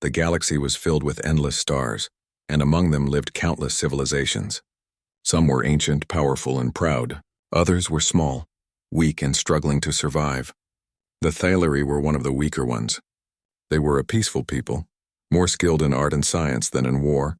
The galaxy was filled with endless stars, and among them lived countless civilizations. Some were ancient, powerful, and proud. Others were small, weak, and struggling to survive. The Thyleri were one of the weaker ones. They were a peaceful people, more skilled in art and science than in war.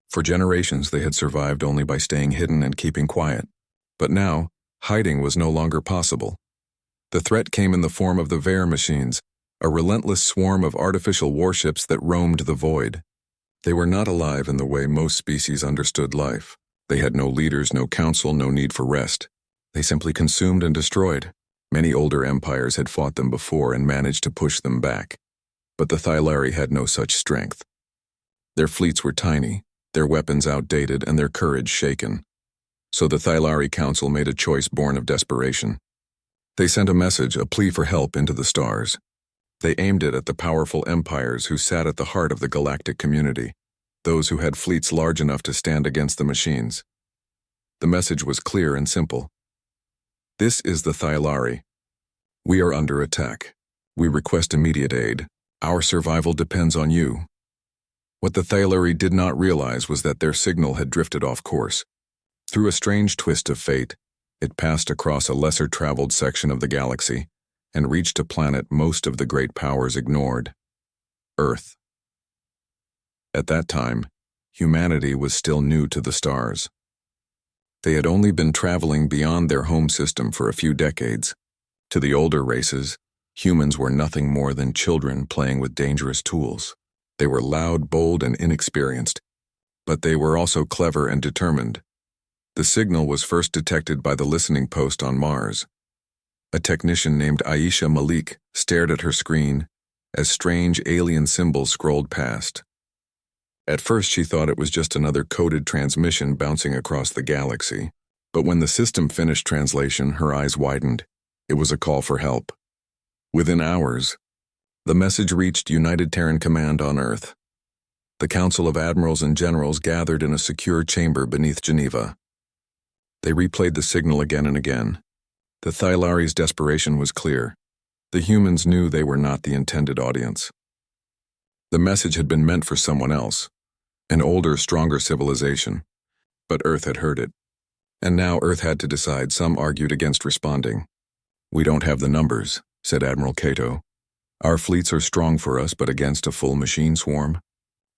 For generations they had survived only by staying hidden and keeping quiet. But now, hiding was no longer possible. The threat came in the form of the Vare machines, a relentless swarm of artificial warships that roamed the void. They were not alive in the way most species understood life. They had no leaders, no council, no need for rest. They simply consumed and destroyed. Many older empires had fought them before and managed to push them back. But the Thyleri had no such strength. Their fleets were tiny, their weapons outdated, and their courage shaken. So the Thyleri Council made a choice born of desperation. They sent a message, a plea for help into the stars. They aimed it at the powerful empires who sat at the heart of the galactic community, those who had fleets large enough to stand against the machines. The message was clear and simple. This is the Thyleri. We are under attack. We request immediate aid. Our survival depends on you. What the Thyleri did not realize was that their signal had drifted off course. Through a strange twist of fate, it passed across a lesser-traveled section of the galaxy and reached a planet most of the great powers ignored: Earth. At that time, humanity was still new to the stars. They had only been traveling beyond their home system for a few decades. To the older races, humans were nothing more than children playing with dangerous tools. They were loud, bold, and inexperienced, but they were also clever and determined. The signal was first detected by the listening post on Mars. A technician named Aisha Malik stared at her screen as strange alien symbols scrolled past. At first she thought it was just another coded transmission bouncing across the galaxy, but when the system finished translation, her eyes widened. It was a call for help. Within hours, the message reached United Terran Command on Earth. The Council of Admirals and Generals gathered in a secure chamber beneath Geneva. They replayed the signal again and again. The Thylari's desperation was clear. The humans knew they were not the intended audience. The message had been meant for someone else, an older, stronger civilization. But Earth had heard it. And now Earth had to decide. Some argued against responding. "We don't have the numbers," said Admiral Cato. "Our fleets are strong for us, but against a full machine swarm,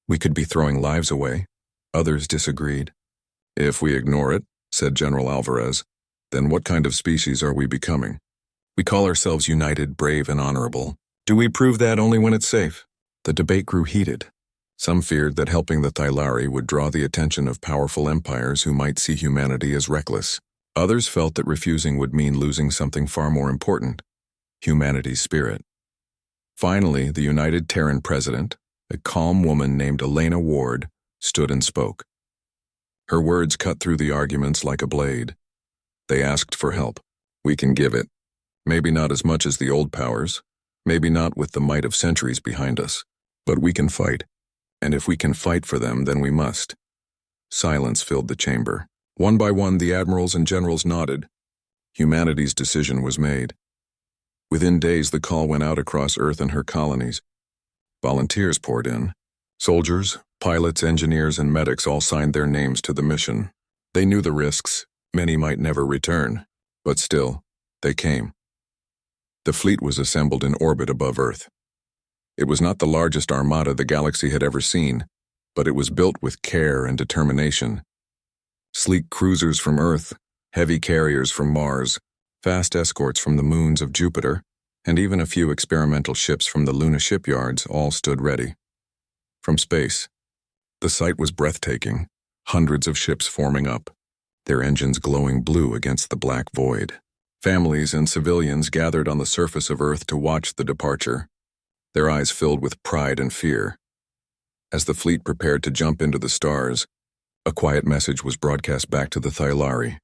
we could be throwing lives away." Others disagreed. "If we ignore it," said General Alvarez, "then what kind of species are we becoming? We call ourselves united, brave, and honorable. Do we prove that only when it's safe?" The debate grew heated. Some feared that helping the Thyleri would draw the attention of powerful empires who might see humanity as reckless. Others felt that refusing would mean losing something far more important: humanity's spirit. Finally, the United Terran president, a calm woman named Elena Ward, stood and spoke. Her words cut through the arguments like a blade. They asked for help. "We can give it. Maybe not as much as the old powers, maybe not with the might of centuries behind us, but we can fight. And if we can fight for them, then we must." Silence filled the chamber. One by one, the admirals and generals nodded. Humanity's decision was made. Within days, the call went out across Earth and her colonies. Volunteers poured in. Soldiers, pilots, engineers, and medics all signed their names to the mission. They knew the risks. Many might never return, but still, they came. The fleet was assembled in orbit above Earth. It was not the largest armada the galaxy had ever seen, but it was built with care and determination. Sleek cruisers from Earth, heavy carriers from Mars, fast escorts from the moons of Jupiter, and even a few experimental ships from the Luna shipyards all stood ready. From space, the sight was breathtaking. Hundreds of ships forming up, their engines glowing blue against the black void. Families and civilians gathered on the surface of Earth to watch the departure, their eyes filled with pride and fear. As the fleet prepared to jump into the stars, a quiet message was broadcast back to the Thyleri.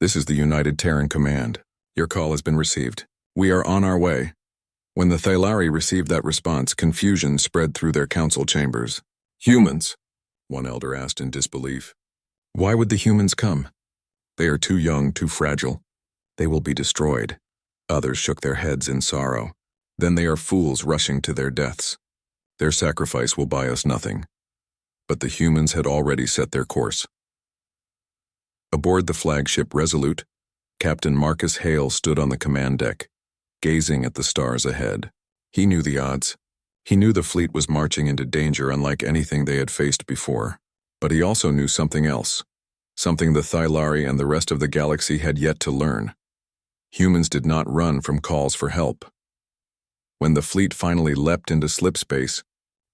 "This is the United Terran Command. Your call has been received. We are on our way." When the Thyleri received that response, confusion spread through their council chambers. "Humans?" one elder asked in disbelief. "Why would the humans come? They are too young, too fragile. They will be destroyed." Others shook their heads in sorrow. "Then they are fools rushing to their deaths." Their sacrifice will buy us nothing. But the humans had already set their course. Aboard the flagship Resolute, Captain Marcus Hale stood on the command deck, gazing at the stars ahead. He knew the odds. He knew the fleet was marching into danger unlike anything they had faced before. But he also knew something else, something the Thylari and the rest of the galaxy had yet to learn. Humans did not run from calls for help. When the fleet finally leapt into slipspace,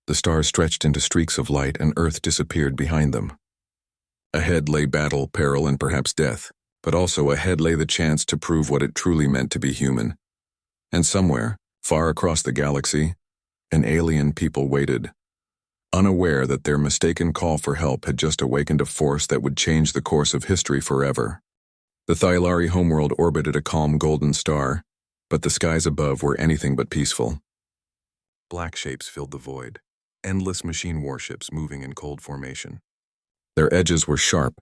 the stars stretched into streaks of light and Earth disappeared behind them. Ahead lay battle, peril, and perhaps death, but also ahead lay the chance to prove what it truly meant to be human. And somewhere, far across the galaxy, an alien people waited, unaware that their mistaken call for help had just awakened a force that would change the course of history forever. The Thylari homeworld orbited a calm golden star, but the skies above were anything but peaceful. Black shapes filled the void, endless machine warships moving in cold formation. Their edges were sharp,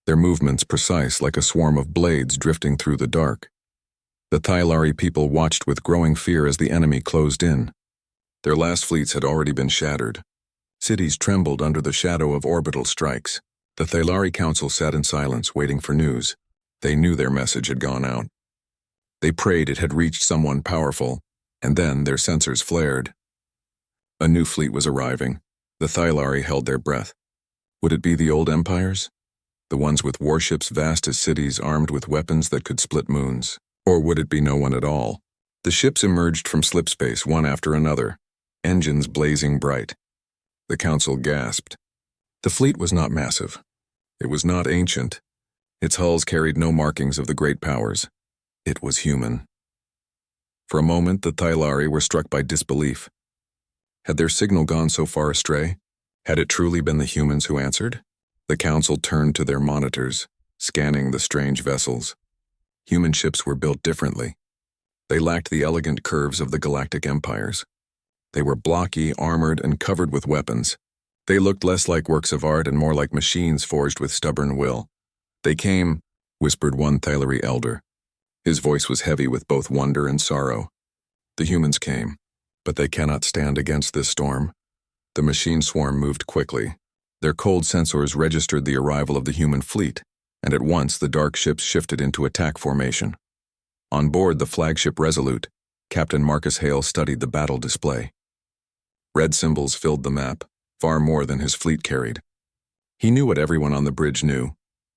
their movements precise like a swarm of blades drifting through the dark. The Thylari people watched with growing fear as the enemy closed in. Their last fleets had already been shattered. Cities trembled under the shadow of orbital strikes. The Thylari Council sat in silence, waiting for news. They knew their message had gone out. They prayed it had reached someone powerful, and then their sensors flared. A new fleet was arriving. The Thylari held their breath. Would it be the old empires? The ones with warships vast as cities armed with weapons that could split moons? Or would it be no one at all? The ships emerged from slipspace one after another, engines blazing bright. The council gasped. The fleet was not massive. It was not ancient. Its hulls carried no markings of the great powers. It was human. For a moment, the Thylari were struck by disbelief. Had their signal gone so far astray? Had it truly been the humans who answered? The council turned to their monitors, scanning the strange vessels. Human ships were built differently. They lacked the elegant curves of the galactic empires. They were blocky, armored, and covered with weapons. They looked less like works of art and more like machines forged with stubborn will. They came, whispered one Thylari elder. His voice was heavy with both wonder and sorrow. The humans came, but they cannot stand against this storm. The machine swarm moved quickly. Their cold sensors registered the arrival of the human fleet, and at once the dark ships shifted into attack formation. On board the flagship Resolute, Captain Marcus Hale studied the battle display. Red symbols filled the map, far more than his fleet carried. He knew what everyone on the bridge knew.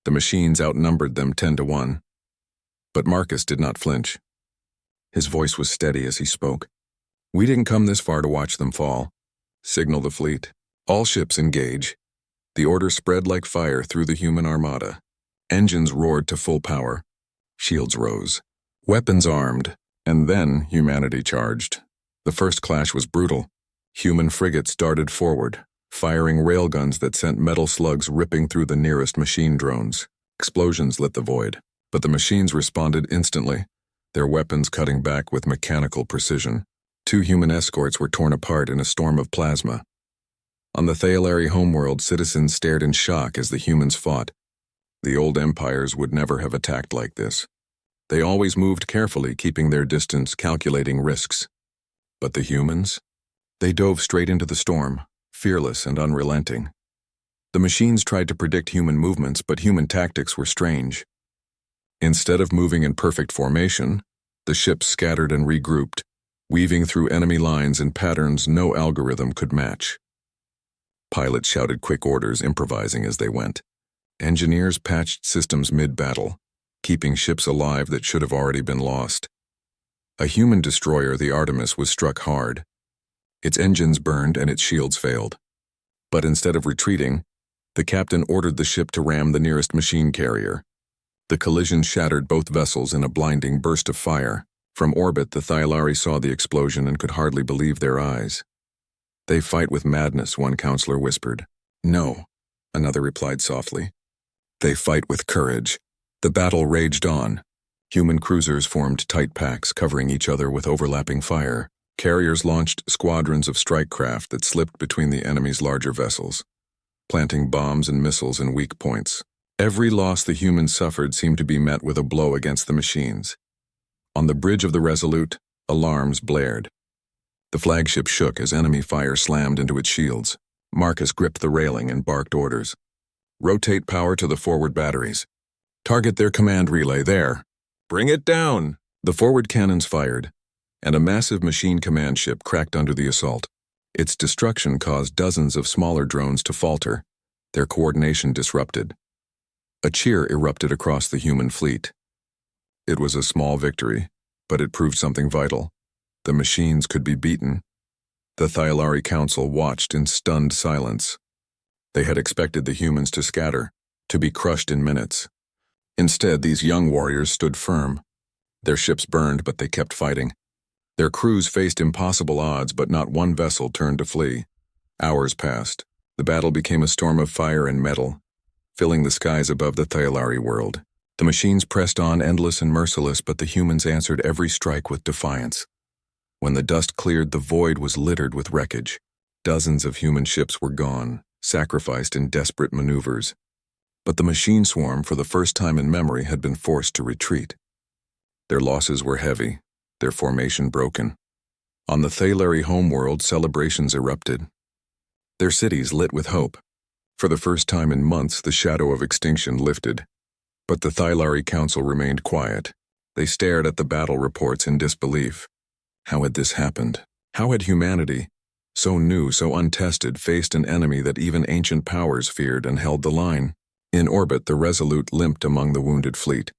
The machines outnumbered them 10-1. But Marcus did not flinch. His voice was steady as he spoke. We didn't come this far to watch them fall. Signal the fleet. All ships engage. The order spread like fire through the human armada. Engines roared to full power. Shields rose. Weapons armed. And then humanity charged. The first clash was brutal. Human frigates darted forward, firing railguns that sent metal slugs ripping through the nearest machine drones. Explosions lit the void, but the machines responded instantly, their weapons cutting back with mechanical precision. 2 human escorts were torn apart in a storm of plasma. On the Thylari homeworld, citizens stared in shock as the humans fought. The old empires would never have attacked like this. They always moved carefully, keeping their distance, calculating risks. But the humans? They dove straight into the storm, fearless and unrelenting. The machines tried to predict human movements, but human tactics were strange. Instead of moving in perfect formation, the ships scattered and regrouped, weaving through enemy lines in patterns no algorithm could match. Pilots shouted quick orders, improvising as they went. Engineers patched systems mid-battle, keeping ships alive that should have already been lost. A human destroyer, the Artemis, was struck hard. Its engines burned and its shields failed. But instead of retreating, the captain ordered the ship to ram the nearest machine carrier. The collision shattered both vessels in a blinding burst of fire. From orbit, the Thylari saw the explosion and could hardly believe their eyes. They fight with madness, one counselor whispered. No, another replied softly. They fight with courage. The battle raged on. Human cruisers formed tight packs, covering each other with overlapping fire. Carriers launched squadrons of strike craft that slipped between the enemy's larger vessels, planting bombs and missiles in weak points. Every loss the humans suffered seemed to be met with a blow against the machines. On the bridge of the Resolute, alarms blared. The flagship shook as enemy fire slammed into its shields. Marcus gripped the railing and barked orders. Rotate power to the forward batteries. Target their command relay there. Bring it down! The forward cannons fired, and a massive machine command ship cracked under the assault. Its destruction caused dozens of smaller drones to falter, their coordination disrupted. A cheer erupted across the human fleet. It was a small victory, but it proved something vital. The machines could be beaten. The Thyalari Council watched in stunned silence. They had expected the humans to scatter, to be crushed in minutes. Instead, these young warriors stood firm. Their ships burned, but they kept fighting. Their crews faced impossible odds, but not one vessel turned to flee. Hours passed. The battle became a storm of fire and metal, filling the skies above the Thyalari world. The machines pressed on, endless and merciless, but the humans answered every strike with defiance. When the dust cleared, the void was littered with wreckage. Dozens of human ships were gone, sacrificed in desperate maneuvers. But the machine swarm, for the first time in memory, had been forced to retreat. Their losses were heavy, their formation broken. On the Thyalari homeworld, celebrations erupted. Their cities lit with hope. For the first time in months, the shadow of extinction lifted. But the Thyalari Council remained quiet. They stared at the battle reports in disbelief. How had this happened? How had humanity, so new, so untested, faced an enemy that even ancient powers feared and held the line? In orbit, the Resolute limped among the wounded fleet.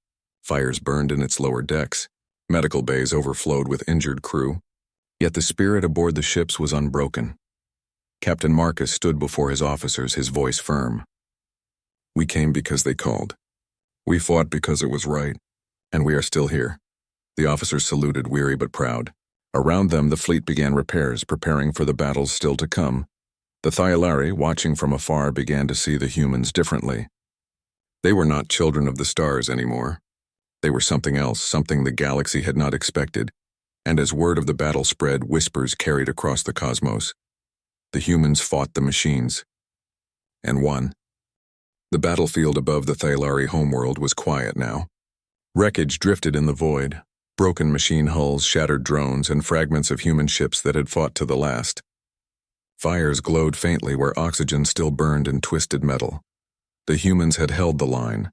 Fires burned in its lower decks. Medical bays overflowed with injured crew. Yet the spirit aboard the ships was unbroken. Captain Marcus stood before his officers, his voice firm. We came because they called. We fought because it was right. And we are still here. The officers saluted, weary but proud. Around them, the fleet began repairs, preparing for the battles still to come. The Thyalari, watching from afar, began to see the humans differently. They were not children of the stars anymore. They were something else, something the galaxy had not expected, and as word of the battle spread, whispers carried across the cosmos. The humans fought the machines, and won. The battlefield above the Thyalari homeworld was quiet now. Wreckage drifted in the void, broken machine hulls, shattered drones, and fragments of human ships that had fought to the last. Fires glowed faintly where oxygen still burned in twisted metal. The humans had held the line.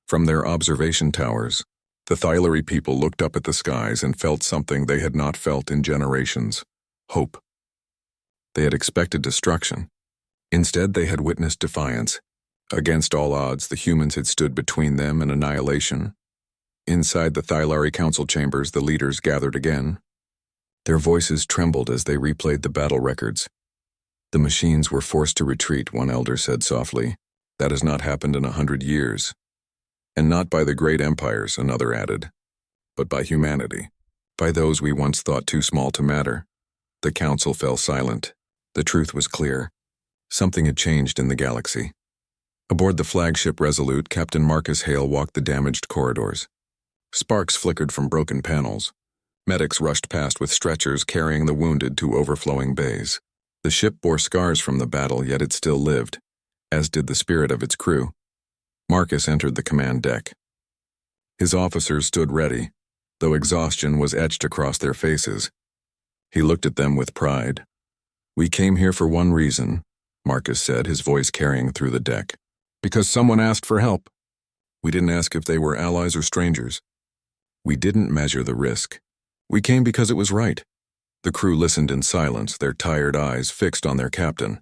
From their observation towers, the Thyalari people looked up at the skies and felt something they had not felt in generations: hope. They had expected destruction. Instead, they had witnessed defiance. Against all odds, the humans had stood between them and annihilation. Inside the Thyalari Council chambers, the leaders gathered again. Their voices trembled as they replayed the battle records. The machines were forced to retreat, one elder said softly. That has not happened in 100 years. And not by the great empires, another added, but by humanity, by those we once thought too small to matter. The council fell silent. The truth was clear. Something had changed in the galaxy. Aboard the flagship Resolute, Captain Marcus Hale walked the damaged corridors. Sparks flickered from broken panels. Medics rushed past with stretchers carrying the wounded to overflowing bays. The ship bore scars from the battle, yet it still lived, as did the spirit of its crew. Marcus entered the command deck. His officers stood ready, though exhaustion was etched across their faces. He looked at them with pride. We came here for one reason, Marcus said, his voice carrying through the deck. Because someone asked for help. We didn't ask if they were allies or strangers. We didn't measure the risk. We came because it was right. The crew listened in silence, their tired eyes fixed on their captain.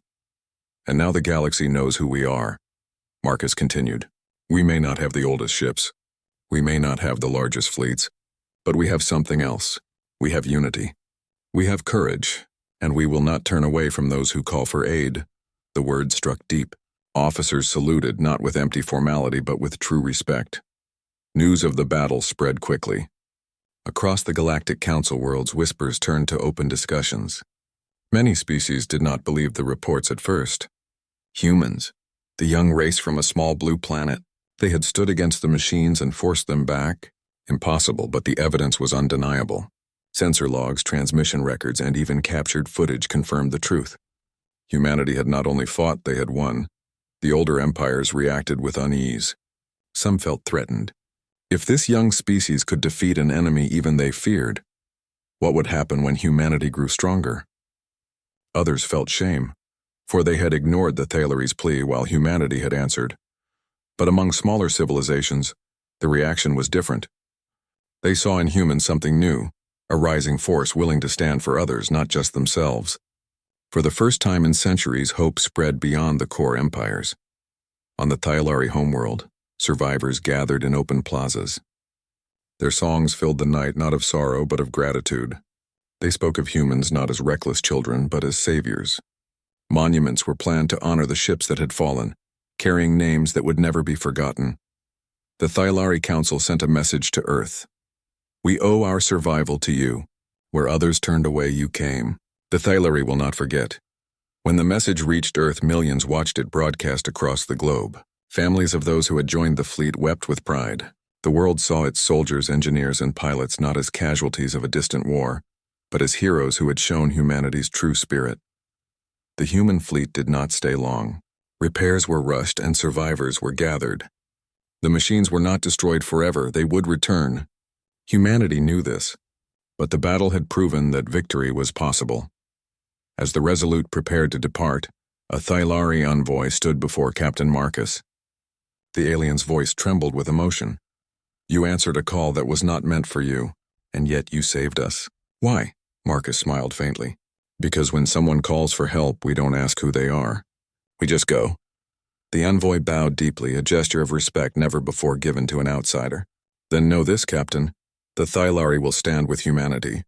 And now the galaxy knows who we are, Marcus continued. We may not have the oldest ships. We may not have the largest fleets. But we have something else. We have unity. We have courage, and we will not turn away from those who call for aid. The word struck deep. Officers saluted, not with empty formality, but with true respect. News of the battle spread quickly. Across the galactic council worlds, whispers turned to open discussions. Many species did not believe the reports at first. Humans, the young race from a small blue planet, they had stood against the machines and forced them back. Impossible, but the evidence was undeniable. Sensor logs, transmission records, and even captured footage confirmed the truth. Humanity had not only fought, they had won. The older empires reacted with unease. Some felt threatened. If this young species could defeat an enemy even they feared, What would happen when humanity grew stronger? Others felt shame, for they had ignored the Thalary's plea while humanity had answered. But among smaller civilizations, the reaction was different. They saw in humans something new, a rising force willing to stand for others, not just themselves. For the first time in centuries, hope spread beyond the core empires. On the Thalari homeworld, survivors gathered in open plazas. Their songs filled the night not of sorrow but of gratitude. They spoke of humans not as reckless children but as saviors. Monuments were planned to honor the ships that had fallen, carrying names that would never be forgotten. The Thalari Council sent a message to Earth. We owe our survival to you. Where others turned away, you came. The Thalari will not forget. When the message reached Earth, millions watched it broadcast across the globe. Families of those who had joined the fleet wept with pride. The world saw its soldiers, engineers, and pilots not as casualties of a distant war, but as heroes who had shown humanity's true spirit. The human fleet did not stay long. Repairs were rushed and survivors were gathered. The machines were not destroyed forever, they would return. Humanity knew this, but the battle had proven that victory was possible. As the Resolute prepared to depart, a Thalari envoy stood before Captain Marcus. The alien's voice trembled with emotion. You answered a call that was not meant for you, and yet you saved us. Why? Marcus smiled faintly. Because when someone calls for help, we don't ask who they are. We just go. The envoy bowed deeply, a gesture of respect never before given to an outsider. Then know this, Captain. The Thalari will stand with humanity.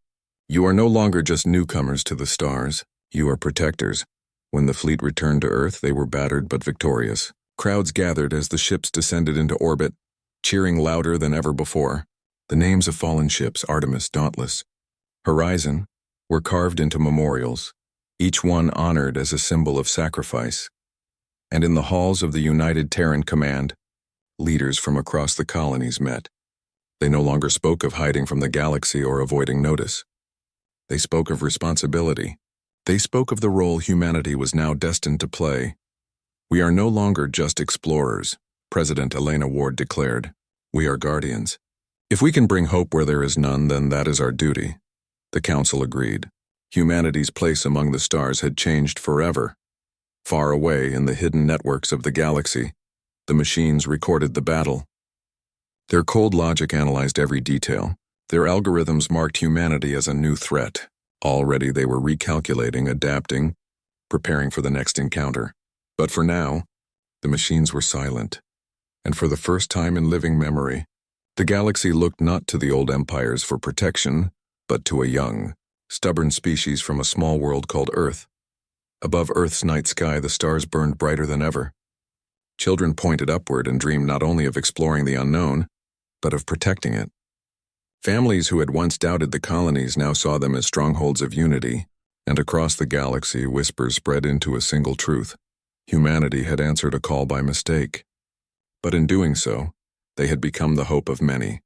You are no longer just newcomers to the stars. You are protectors. When the fleet returned to Earth, they were battered but victorious. Crowds gathered as the ships descended into orbit, cheering louder than ever before. The names of fallen ships, Artemis, Dauntless, Horizon, were carved into memorials, each one honored as a symbol of sacrifice. And in the halls of the United Terran Command, leaders from across the colonies met. They no longer spoke of hiding from the galaxy or avoiding notice. They spoke of responsibility. They spoke of the role humanity was now destined to play. We are no longer just explorers, President Elena Ward declared. We are guardians. If we can bring hope where there is none, then that is our duty. The Council agreed. Humanity's place among the stars had changed forever. Far away in the hidden networks of the galaxy, the machines recorded the battle. Their cold logic analyzed every detail. Their algorithms marked humanity as a new threat. Already they were recalculating, adapting, preparing for the next encounter. But for now, the machines were silent. And for the first time in living memory, the galaxy looked not to the old empires for protection, but to a young, stubborn species from a small world called Earth. Above Earth's night sky, the stars burned brighter than ever. Children pointed upward and dreamed not only of exploring the unknown, but of protecting it. Families who had once doubted the colonies now saw them as strongholds of unity, and across the galaxy whispers spread into a single truth. Humanity had answered a call by mistake. But in doing so, they had become the hope of many.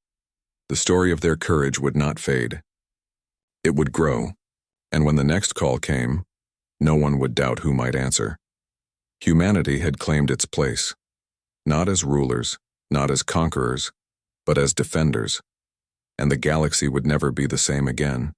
The story of their courage would not fade. It would grow, and when the next call came, no one would doubt who might answer. Humanity had claimed its place, not as rulers, not as conquerors, but as defenders. And the galaxy would never be the same again.